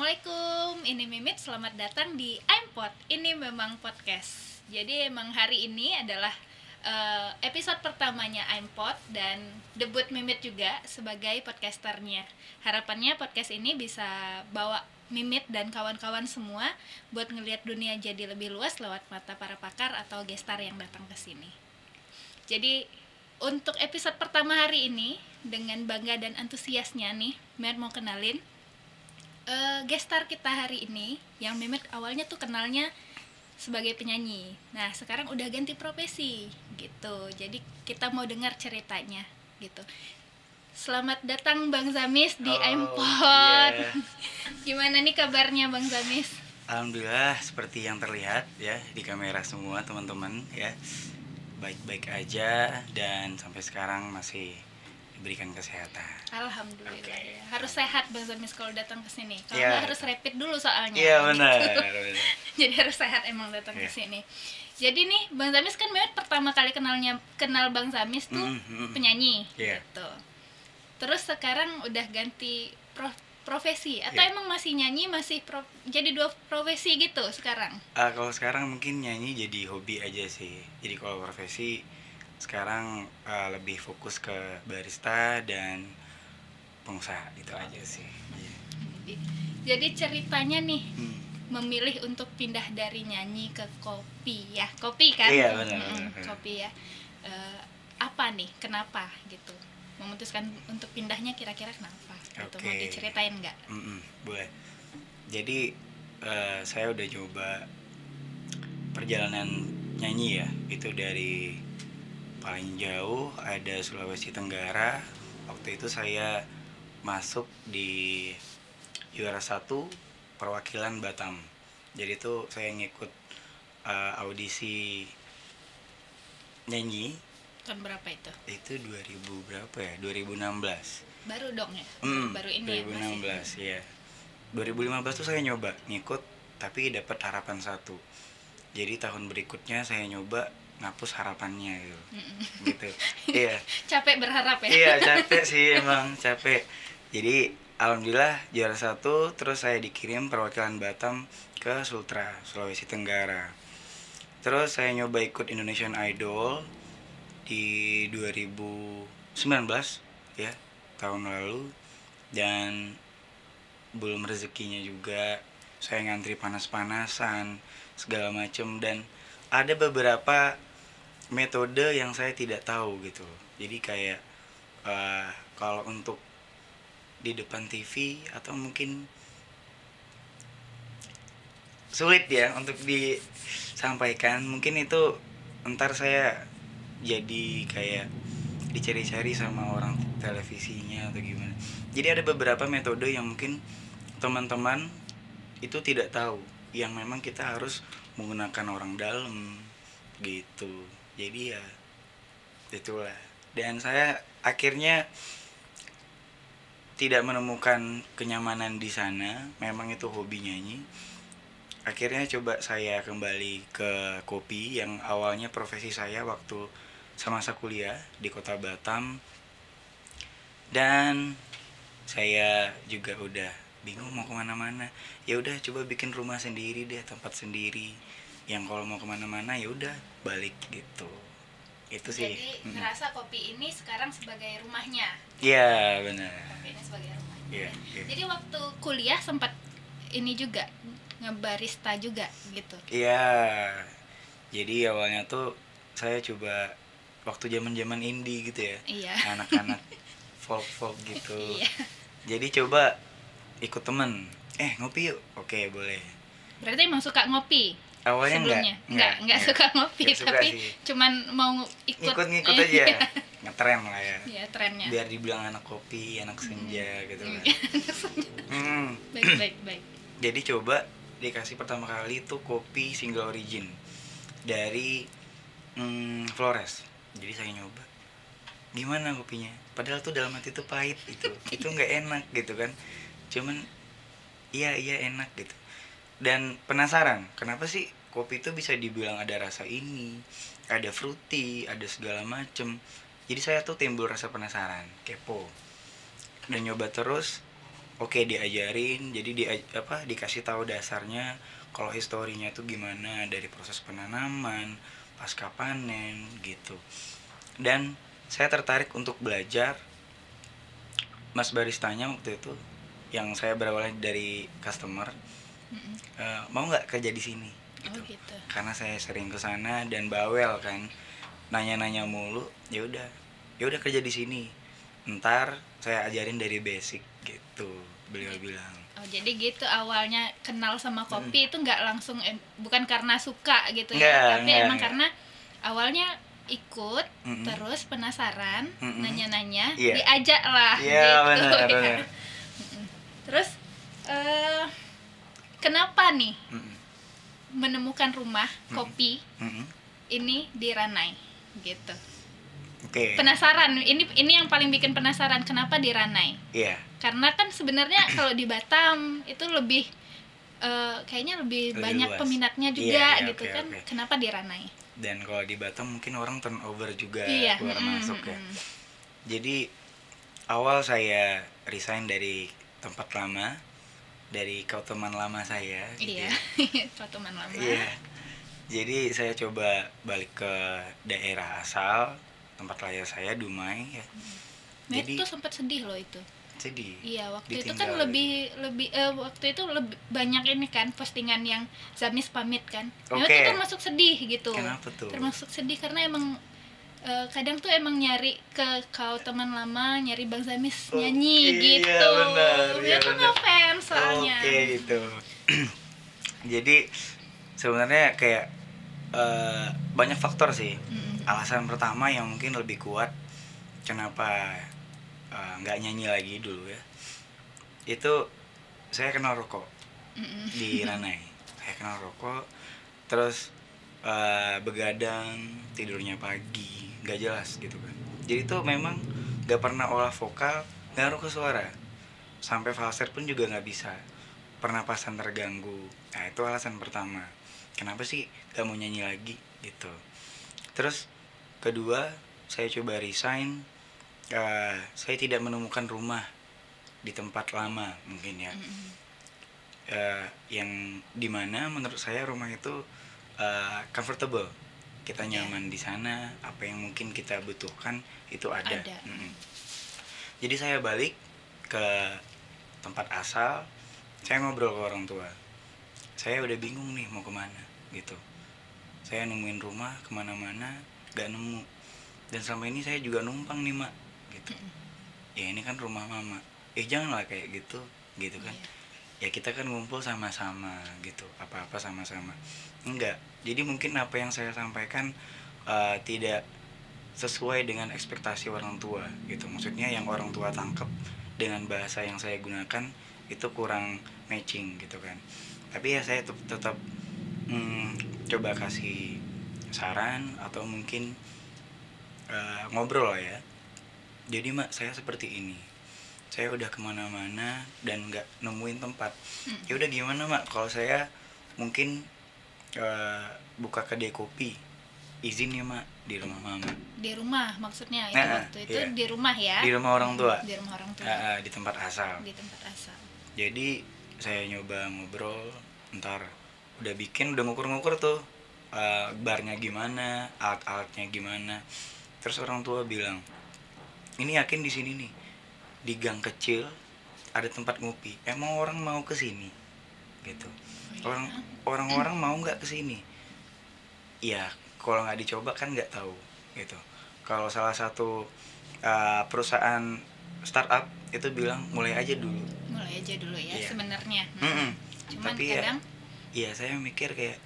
Assalamualaikum, ini Mimit, selamat datang di iMpod. Ini memang podcast. Jadi emang hari ini adalah episode pertamanya iMpod dan debut Mimit juga sebagai podcasternya. Harapannya podcast ini bisa bawa Mimit dan kawan-kawan semua buat ngelihat dunia jadi lebih luas lewat mata para pakar atau gestar yang datang ke sini. Jadi untuk episode pertama hari ini, dengan bangga dan antusiasnya nih, Mimit mau kenalin gestar kita hari ini yang Mimit awalnya tuh kenalnya sebagai penyanyi. Nah, sekarang udah ganti profesi gitu. Jadi kita mau dengar ceritanya gitu. Selamat datang Bang Zamis di iMpod. Yeah. Gimana nih kabarnya Bang Zamis? Alhamdulillah seperti yang terlihat ya di kamera semua teman-teman ya. Baik-baik aja dan sampai sekarang masih diberikan kesehatan. Alhamdulillah. Okay. Ya. Harus sehat Bang Zamis kalau datang ke sini. Kalau Yeah. harus rapid dulu soalnya. Iya benar. Gitu. Jadi harus sehat emang datang ke sini. Jadi nih Bang Zamis kan Mimit pertama kali kenal Bang Zamis tuh penyanyi gitu. Terus sekarang udah ganti profesi atau emang masih nyanyi jadi dua profesi gitu sekarang? Kalau sekarang mungkin nyanyi jadi hobi aja sih. Jadi kalau profesi sekarang lebih fokus ke barista dan pengusaha gitu aja sih. Jadi ceritanya nih memilih untuk pindah dari nyanyi ke kopi kan? Iya benar. Kopi ya. Apa nih? Kenapa gitu? Memutuskan untuk pindahnya kira-kira kenapa? Gitu. Mau diceritain nggak? Boleh. Jadi saya udah coba perjalanan nyanyi ya. Itu dari paling jauh ada Sulawesi Tenggara. Waktu itu saya masuk di juara 1 perwakilan Batam. Jadi itu saya ngikut audisi nyanyi. Tahun berapa itu? Itu 2000 berapa ya? 2016. Baru dong ya? Baru ini 2016 ya. 2015 tuh saya nyoba ngikut tapi dapat harapan 1. Jadi tahun berikutnya saya nyoba ngapus harapannya gitu. Iya. Capek berharap ya? Iya, capek sih emang, capek. Jadi alhamdulillah juara 1, terus saya dikirim perwakilan Batam ke Sultra, Sulawesi Tenggara. Terus saya nyoba ikut Indonesian Idol di 2019 ya, tahun lalu, dan belum rezekinya juga. Saya ngantri panas-panasan segala macem, dan ada beberapa metode yang saya tidak tahu gitu. Jadi kayak kalau untuk di depan TV atau mungkin sulit ya untuk disampaikan, mungkin itu ntar saya jadi kayak dicari-cari sama orang televisinya atau gimana. Jadi ada beberapa metode yang mungkin teman-teman itu tidak tahu, yang memang kita harus menggunakan orang dalam gitu. Jadi ya itulah. Dan saya akhirnya tidak menemukan kenyamanan di sana. Memang itu hobi nyanyi. Akhirnya coba saya kembali ke kopi yang awalnya profesi saya waktu semasa kuliah di kota Batam. Dan saya juga udah bingung mau kemana-mana. Ya udah coba bikin rumah sendiri deh, tempat sendiri yang kalau mau kemana-mana ya udah balik gitu. Itu sih. Jadi ngerasa kopi ini sekarang sebagai rumahnya. Iya benar. Kopi ini sebagai rumahnya. Iya. Jadi waktu kuliah sempat ini juga ngebarista juga gitu. Iya. Jadi awalnya tuh saya coba waktu zaman-zaman indie gitu ya. Iya. Anak-anak folk gitu. Iya. Jadi coba ikut temen. Ngopi yuk. Oke, boleh. Berarti emang suka ngopi? Awalnya sebelumnya enggak suka ngopi, Nggak suka tapi sih. cuman mau ngikut aja. Ngetren lah ya. Iya, trennya. Biar dibilang anak kopi, anak senja gitu kan. Baik. Jadi coba dikasih pertama kali tuh kopi single origin dari Flores. Jadi saya nyoba. Gimana kopinya? Padahal tuh dalam hati tuh pahit itu. Itu nggak enak gitu kan. Cuman iya enak gitu. Dan penasaran, kenapa sih kopi itu bisa dibilang ada rasa ini, ada fruity, ada segala macem. Jadi saya tuh timbul rasa penasaran, kepo. Dan nyoba terus, oke diajarin, jadi dikasih tahu dasarnya kalau historinya tuh gimana dari proses penanaman pasca panen gitu. Dan saya tertarik untuk belajar. Mas baristanya waktu itu yang saya berawal dari customer, mau nggak kerja di sini gitu. Oh gitu. Karena saya sering ke sana dan bawel kan, nanya-nanya mulu. Ya udah kerja di sini, ntar saya ajarin dari basic gitu, beliau bilang. Oh jadi gitu awalnya kenal sama kopi itu nggak langsung bukan karena suka gitu ya, tapi emang karena awalnya ikut terus penasaran, nanya-nanya, diajak lah gitu bener, ya. bener. Terus kenapa nih menemukan rumah kopi ini di Ranai gitu? Oke. Penasaran, ini yang paling bikin penasaran, kenapa di Ranai? Iya. Karena kan sebenarnya kalau di Batam itu lebih kayaknya lebih banyak luas peminatnya juga gitu okay, kan. okay. Kenapa di Ranai? Dan kalau di Batam mungkin orang turnover juga keluar Iya. masuk ya. Jadi awal saya resign dari tempat lama, dari kau teman lama saya gitu. Iya. Kau teman lama. Iya. Jadi saya coba balik ke daerah asal, tempat lahir saya, Dumai ya. Jadi itu sempat sedih loh itu. Sedih. Iya, waktu itu kan lebih waktu itu lebih banyak ini kan postingan yang Zamis pamit kan. Itu termasuk sedih gitu. Kenapa tuh? Termasuk sedih karena emang kadang tuh emang nyari ke kau teman lama, nyari Bang Zamis nyanyi gitu. Iya benar. Dia tuh ngefans soalnya. Gitu. Jadi sebenarnya kayak banyak faktor sih. Alasan pertama yang mungkin lebih kuat kenapa nggak nyanyi lagi dulu ya, itu saya kenal rokok di Ranai. Saya kenal rokok, terus begadang, tidurnya pagi, nggak jelas gitu kan. Jadi tuh memang nggak pernah olah vokal, ngaruh ke suara, sampai falset pun juga nggak bisa, pernapasan terganggu. Nah itu alasan pertama kenapa sih nggak mau nyanyi lagi gitu. Terus kedua, saya coba resign. Saya tidak menemukan rumah di tempat lama mungkin ya, yang dimana menurut saya rumah itu comfortable, kita nyaman di sana, apa yang mungkin kita butuhkan itu ada. Jadi saya balik ke tempat asal, saya ngobrol ke orang tua, saya udah bingung nih mau kemana gitu. Saya nemuin rumah kemana-mana gak nemu, dan selama ini saya juga numpang nih mak gitu. Ya ini kan rumah mama, janganlah kayak gitu kan. Ya kita kan ngumpul sama-sama gitu, apa-apa sama-sama. Enggak, jadi mungkin apa yang saya sampaikan tidak sesuai dengan ekspektasi orang tua gitu. Maksudnya yang orang tua tangkap dengan bahasa yang saya gunakan itu kurang matching gitu kan. Tapi ya saya tetap coba kasih saran atau mungkin ngobrol lah ya. Jadi mak, saya seperti ini, saya udah kemana-mana dan nggak nemuin tempat. Ya udah gimana mak, kalau saya mungkin buka kedai kopi, izin ya mak, di rumah mama. Di rumah maksudnya itu waktu itu di rumah ya? Di rumah orang tua. Di rumah orang tua. Di tempat asal. Di tempat asal. Jadi saya nyoba ngobrol, ntar udah ngukur-ngukur tuh barnya gimana, alat-alatnya gimana. Terus orang tua bilang, ini yakin di sini nih, di gang kecil ada tempat ngopi, emang orang mau ke sini gitu. Orang-orang mau nggak ke sini? Ya kalau nggak dicoba kan nggak tahu gitu. Kalau salah satu perusahaan startup itu bilang mulai aja dulu ya. Sebenarnya. Cuman tapi kadang ya saya mikir kayak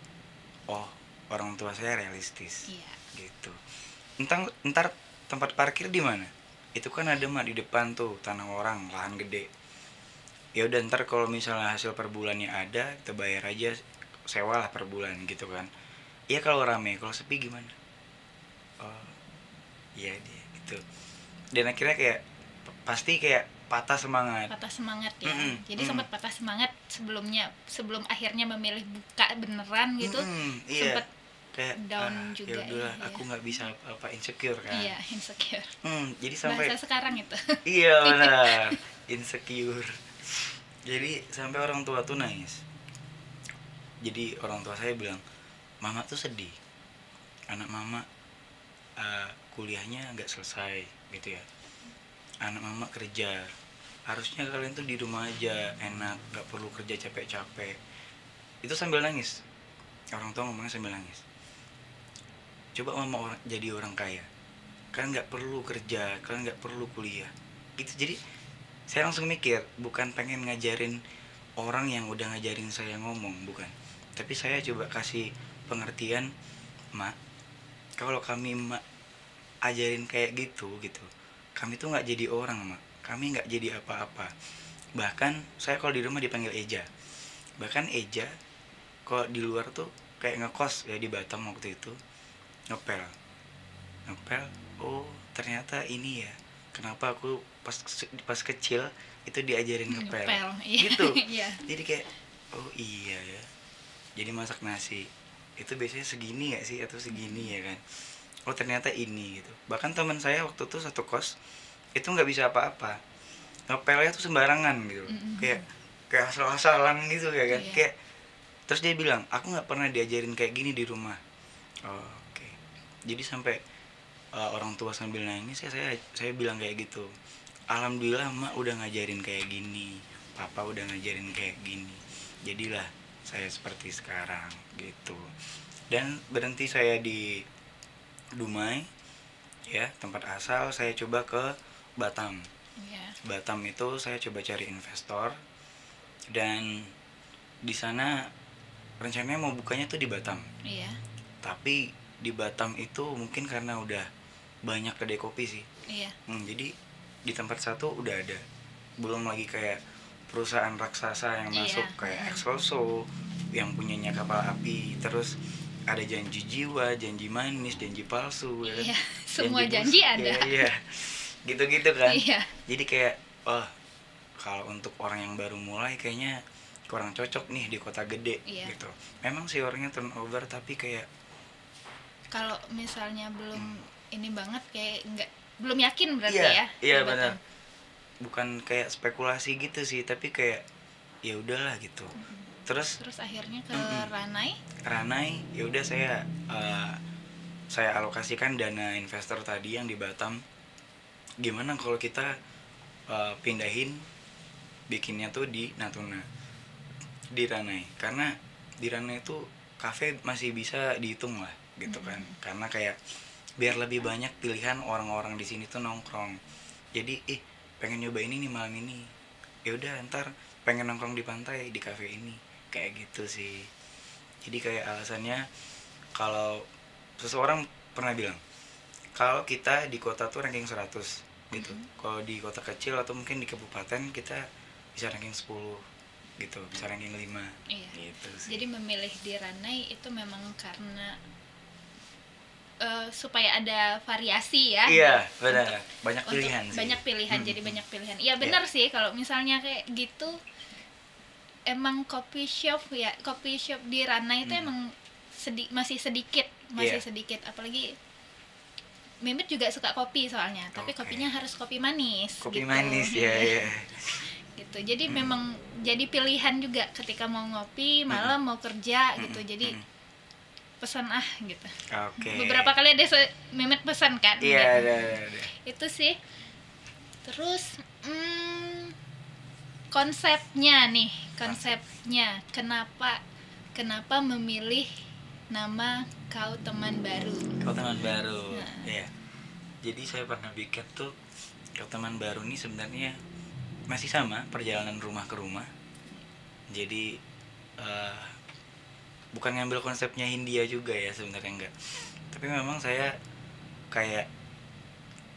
orang tua saya realistis gitu. Ntar tempat parkir di mana? Itu kan ada mak di depan tuh, tanah orang, lahan gede. Ya udah ntar kalau misalnya hasil per bulannya ada, kita bayar aja, sewa lah per bulan gitu kan. Iya kalau rame, kalau sepi gimana? Iya dia gitu. Dan akhirnya kayak pasti kayak patah semangat ya. Jadi sempat patah semangat sebelum akhirnya memilih buka beneran gitu. Sempat kayak down juga ya. Aku nggak bisa apa insecure kan. Iya, insecure. Jadi sampai bahasa sekarang itu. Iya benar. Insecure. Jadi sampai orang tua tuh nangis. Jadi orang tua saya bilang, mama tuh sedih, anak mama kuliahnya nggak selesai gitu ya, anak mama kerja, harusnya kalian tuh di rumah aja enak, nggak perlu kerja capek-capek. Itu sambil nangis, orang tua ngomongnya sambil nangis. Coba mama jadi orang kaya, kalian nggak perlu kerja, kalian nggak perlu kuliah gitu. Jadi saya langsung mikir, bukan pengen ngajarin orang yang udah ngajarin saya ngomong, bukan, tapi saya coba kasih pengertian, mak, kalau kami mak ajarin kayak gitu, kami tuh nggak jadi orang, mak, kami nggak jadi apa-apa. Bahkan saya kalau di rumah dipanggil Eja, bahkan Eja kalau di luar tuh kayak ngekos ya di Batam waktu itu, ngepel, oh ternyata ini ya kenapa aku pas kecil itu diajarin ngepel, gitu. Iya. Jadi kayak, oh iya ya, jadi masak nasi itu biasanya segini gak sih, atau segini ya kan, oh ternyata ini gitu. Bahkan teman saya waktu itu satu kos itu nggak bisa apa-apa, ngepelnya tuh sembarangan gitu, kayak asal-asalan gitu ya kan. Iya. Kayak terus dia bilang, aku nggak pernah diajarin kayak gini di rumah. Oh, oke. Jadi sampai orang tua sambil nangis ya, saya bilang kayak gitu, alhamdulillah mak udah ngajarin kayak gini, papa udah ngajarin kayak gini, jadilah saya seperti sekarang gitu. Dan berhenti saya di Dumai ya, tempat asal. Saya coba ke Batam. Batam itu saya coba cari investor, dan di sana rencananya mau bukanya tuh di Batam. Iya. Tapi di Batam itu mungkin karena udah banyak kedai kopi sih. Iya. Jadi di tempat satu udah ada, belum lagi kayak perusahaan raksasa yang masuk kayak Excelso yang punyanya kapal api, terus ada janji jiwa, janji manis, janji palsu ya kan? Iya. Semua janji ada. Iya. Gitu-gitu kan. Iya. Jadi kayak, oh kalau untuk orang yang baru mulai kayaknya kurang cocok nih di kota gede. Iya. Gitu. Memang sih orangnya turnover, tapi kayak kalau misalnya belum ini banget, kayak belum yakin berarti iya, ya. Iya benar. Bukan kayak spekulasi gitu sih, tapi kayak ya udahlah gitu. Terus akhirnya ke Ranai ya udah saya alokasikan dana investor tadi yang di Batam. Gimana kalau kita pindahin bikinnya tuh di Natuna, di Ranai, karena di Ranai itu kafe masih bisa dihitung lah gitu kan, karena kayak biar lebih banyak pilihan orang-orang di sini tuh nongkrong. Jadi pengen nyoba ini nih malam ini, ya udah ntar pengen nongkrong di pantai di kafe ini, kayak gitu sih. Jadi kayak alasannya, kalau seseorang pernah bilang kalau kita di kota tuh ranking 100 gitu, kalau di kota kecil atau mungkin di kabupaten kita bisa ranking 10 gitu, bisa ranking 5. Iya. Gitu sih. Jadi memilih di Ranai itu memang karena supaya ada variasi ya. Iya benar, banyak pilihan sih. Banyak pilihan, jadi banyak pilihan. Iya benar sih, kalau misalnya kayak gitu emang coffee shop di Ranai itu emang masih sedikit, apalagi Mimit juga suka kopi soalnya, tapi kopinya harus kopi manis. Kopi gitu. Manis ya. Gitu. Jadi memang jadi pilihan juga ketika mau ngopi malam, mau kerja gitu. Jadi pesan gitu. Beberapa kali ada Mimit pesan kan. Iya, ada. Itu sih. Terus konsepnya, kenapa memilih nama Kau Teman Baru? Iya. Jadi saya pernah bikin tuh Kau Teman Baru ini sebenarnya masih sama, perjalanan rumah ke rumah. Jadi bukan ngambil konsepnya Hindia juga ya sebenarnya, enggak. Tapi memang saya kayak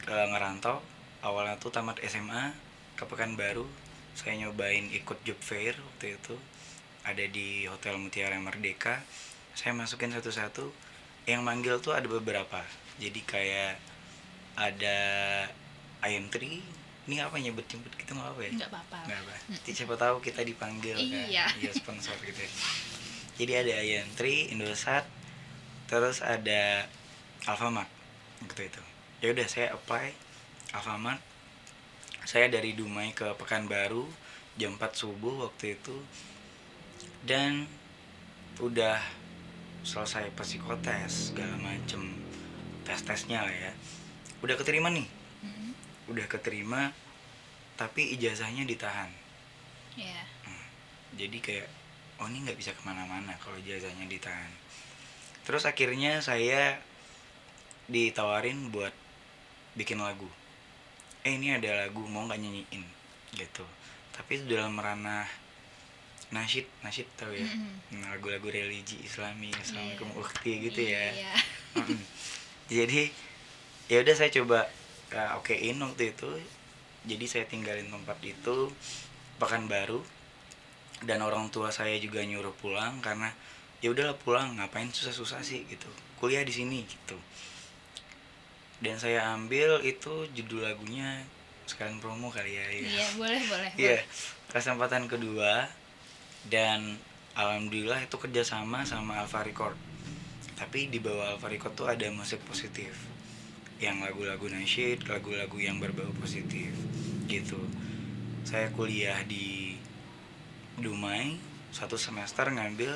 ngerantau. Awalnya tuh tamat SMA ke Pekanbaru, saya nyobain ikut job fair waktu itu, ada di Hotel Mutiara Merdeka. Saya masukin satu-satu, yang manggil tuh ada beberapa. Jadi kayak ada Ayam Tri, ini apa nyebut-nyebut gitu nggak apa ya? Nggak apa-apa. Siapa tahu kita dipanggil kan, iya sponsor gitu. Jadi ada Ayam Tri, Indosat, terus ada Alfamart gitu itu. Ya udah saya apply Alfamart. Saya dari Dumai ke Pekanbaru jam 4 subuh waktu itu, dan udah selesai psikotes segala macem, tesnya lah ya, udah keterima nih, udah keterima, tapi ijazahnya ditahan. Iya. Jadi kayak ini nggak bisa kemana-mana kalau ijazahnya ditahan. Terus akhirnya saya ditawarin buat bikin lagu. Ini ada lagu, mau nggak nyanyiin gitu. Tapi itu dalam ranah nasyid tahu ya. Lagu-lagu religi Islami, Assalamualaikum ukhti gitu ya. Jadi ya udah saya coba okein waktu itu. Jadi saya tinggalin tempat itu, Pekanbaru, dan orang tua saya juga nyuruh pulang karena ya udahlah pulang, ngapain susah-susah sih gitu, kuliah di sini gitu. Dan saya ambil itu judul lagunya, sekalian promo kali ya. Iya, boleh. Iya, kesempatan kedua, dan alhamdulillah itu kerjasama sama Alfa Record. Tapi di bawah Alfa Record tuh ada musik positif, yang lagu-lagu nasyid, lagu-lagu yang berbau positif gitu. Saya kuliah di Dumai 1 semester, ngambil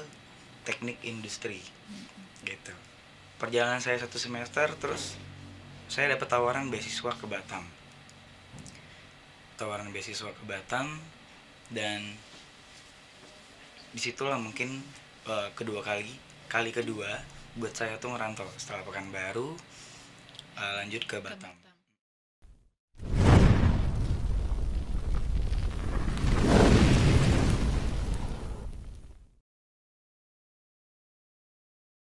teknik industri gitu. Perjalanan saya 1 semester, terus saya dapat tawaran beasiswa ke Batam. Dan disitulah mungkin kali kedua buat saya tuh ngerantau setelah Pekanbaru, lanjut ke Batam.